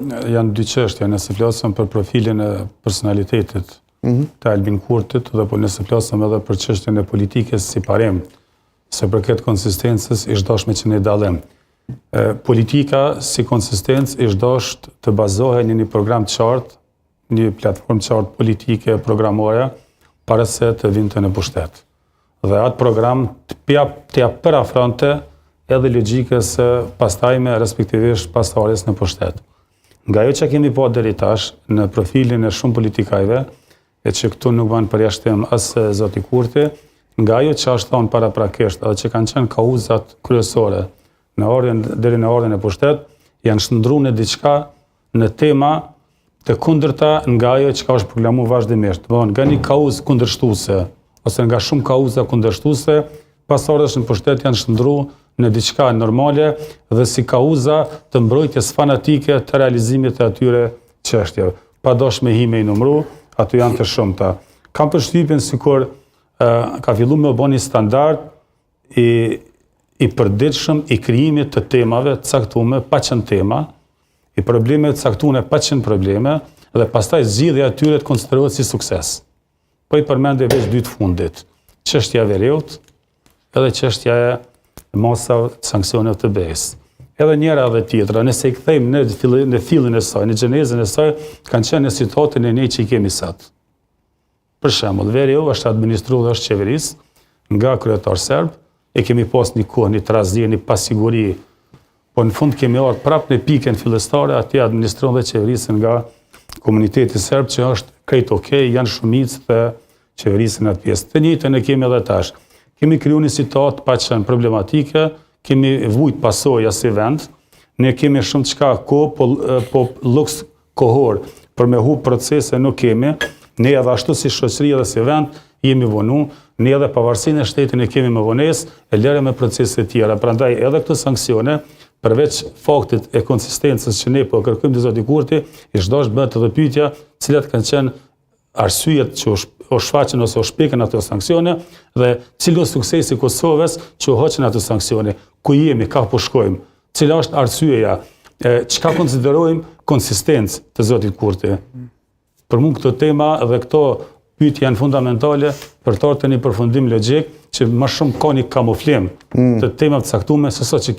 Janë dy çështje, nëse flasëm për profilin e personalitetit të Albin Kurtit dhe po nëse flasëm edhe për çështjen e politikës si parim, se përket konsistencës ish dashme që ne dallim. Politika si konsistencë ish dasht të bazohej në një program të qartë, një platformë të qartë politike programore para se të vinte në pushtet. Dhe atë program t'ja parafronte edhe logjikës së pastajme respektivisht pastarjes në pushtet. Nga ajo që kemi pa deri tash në profilin e shumë politikajve, e që këtu nuk banë përjashtim as zoti Kurti, nga ajo që është thonë paraprakisht edhe që kanë qenë kauzat kryesore deri në ardhen e pushtet, janë shndruar në diçka në tema të kundërta nga ajo që ka është proklamuar vazhdimisht. Domthonë nga një kauzë kundërshtuese ose nga shumë kauza kundërshtuese, pasardhës në pushtet janë shndruar në diçka normale dhe si kauza të mbrojtjes fanatike të realizimit të atyre çështjeve. Pa dosh me hime i numru, ato janë të shumta. Kam përshtypjen sikur ka filluar me u bë një standard i përditshëm i krijimit të temave të caktuara pa qenë tema, i problemeve të caktuara pa qenë probleme dhe pastaj zgjidhja e tyre të konsiderohet si sukses. Po i përmendë veç dy të fundit, çështja e Veriut edhe çështja e masave të sanksioneve të BE-s. Edhe njëra edhe tjetra, nëse i kthejmë në fillin e saj, në gjenezën e saj, kanë qenë në situatin e ne që i kemi sot. Për shembull, Veriu është administruar dhe është qeverisë nga kryetar serb, e kemi pas një kohë, një trazje, një pasiguri, po në fund kemi ardhur prapë në pikën fillestare, atje administron dhe qeverisën nga komuniteti serb që është krejt okej, janë shumicë të qeverisën atë pjesë. Të njëjtën e kemi edhe tash. Kemi kriju një situatë pa qenë problematike, kemi vujt pasoja si vend, ne kemi shumë çka kohë, po luks kohor për me hub procese nuk kemi, ne edhe ashtu si shoqëri dhe si vend jemi vonu, ne edhe pavarësinë e shtetit ne kemi me vonesë, e lëre me procese të tjera. Prandaj edhe këto sanksione, përveç faktit e konsistencës që ne po kërkojmë te zoti Kurti, ish dash bëhet edhe pyetja, cilat kanë qenë arsyet që o shfaqen ose o shpikën ato sanksione dhe cili është suksesi i Kosovës që u hoqën ato sanksione, ku jemi, ka po shkojmë, cila është arsyeja, çka konsiderojmë konsistencë të zotit Kurti. Për mua këto tema dhe këto pyetje janë fundamentale për të ardhur në një përfundim logjik që më shumë ka një kamuflim të temave të caktuara se sa që